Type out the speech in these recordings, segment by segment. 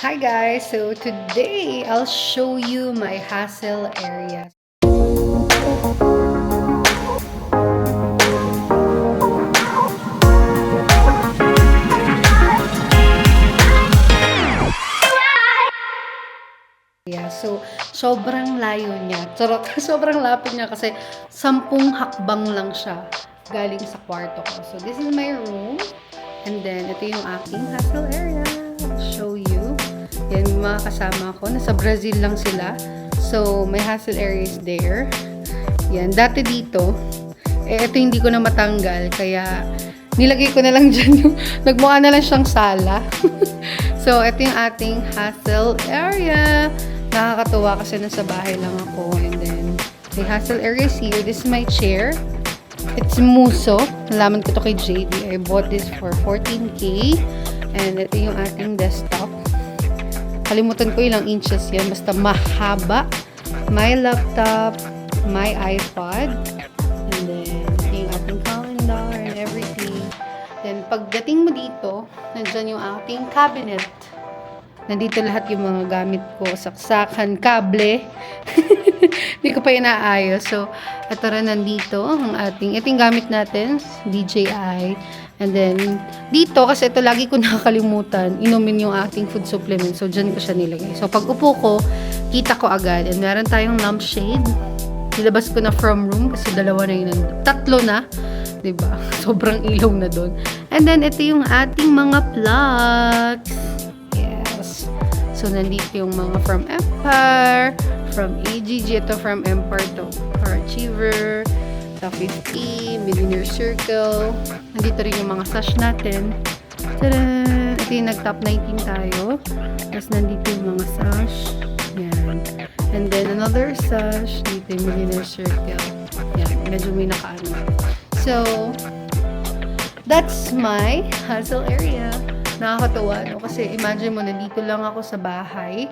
Hi guys, so today I'll show you my hustle area. So sobrang layo niya. Charot, sobrang lapit niya kasi 10 hakbang lang siya galing sa kwarto ko. So this is my room. And then ito yung aking hustle area. I'll show you. Yan yung mga kasama ko. Nasa Brazil lang sila. So my hustle area is there. Yan, dati dito, ito hindi ko na matanggal, kaya nilagay ko na lang dyan yung, nagmukha na lang siyang sala. So, ito yung ating hustle area. Nakakatuwa kasi nasa bahay lang ako. And then, the hustle area is here. This is my chair. It's Muso. Nalaman ko to kay JD. I bought this for 14K. And ito yung ating desktop. Kalimutan ko ilang inches yan. Basta mahaba. My laptop. My iPod. And then, yung ating calendar and everything. Then, pagdating mo dito, nandyan yung ating cabinet. Nandito lahat yung mga gamit ko. Saksakan, kable. Hindi ko pa inaayos. So, ito rin nandito. Ito yung gamit natin. DJI. And then, dito, kasi ito lagi ko nakakalimutan, inumin yung ating food supplement. So, dyan ko siya nilagay. So, pag upo ko, kita ko agad. And meron tayong lampshade. Nilabas ko na from room kasi dalawa na yun. Tatlo na. Diba? Sobrang ilaw na doon. And then, ito yung ating mga plugs. Yes. So, nandito yung mga from Empire, from AGG, ito from Empire to Car Achiever, Top 50, Millionaire Circle. Nandito rin yung mga sash natin. Tadaan! Ito yung nag-top 19 tayo. Tapos, nandito yung mga sash. Yan. And then, another sash. Dito yung Millionaire Circle. Yan. Medyo may nakaano. So, that's my hustle area. Nakakatawa, no? Kasi imagine mo, nandito lang ako sa bahay.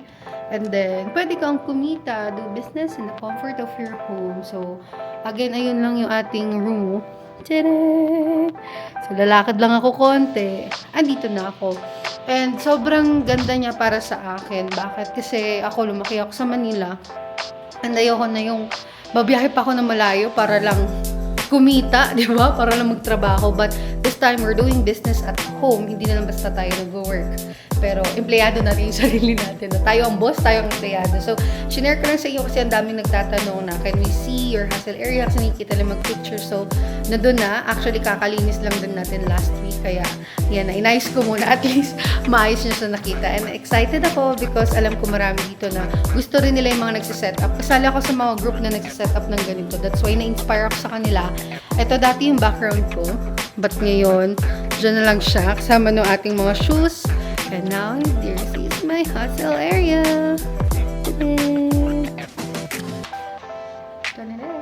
And then, pwede kang kumita, do business in the comfort of your home. So, again, ayun lang yung ating room. Tadaan! So, lalakad lang ako konti. Andito na ako. And sobrang ganda niya para sa akin. Bakit? Kasi ako, lumaki ako sa Manila. And ayoko na yung babiyahe pa ako na malayo para lang kumita, di ba? Para lang magtrabaho. But this time, we're doing business at home. Hindi na lang basta tayo nag-work. Pero, empleyado natin yung sarili natin. Na tayo ang boss, tayo ang empleyado. So, shinare ko lang sa iyo kasi ang daming nagtatanong na, can we see your hustle area? Kasi nakikita lang mag-picture. So, nandun na. Actually, kakalinis lang din natin last week. Kaya, yan na. Inayos ko muna. At least, maayos nyo siya nakita. And excited ako because alam ko marami dito na gusto rin nila yung mga nagsiset up. Kasali ako sa mga group na nagsiset up ng ganito. That's why na-inspire ako sa kanila. Ito dati yung background ko. But ngayon, dyan na lang siya. Kasama ng ating mga shoes. And now, this is my hustle area. Ta-da! Ta-da!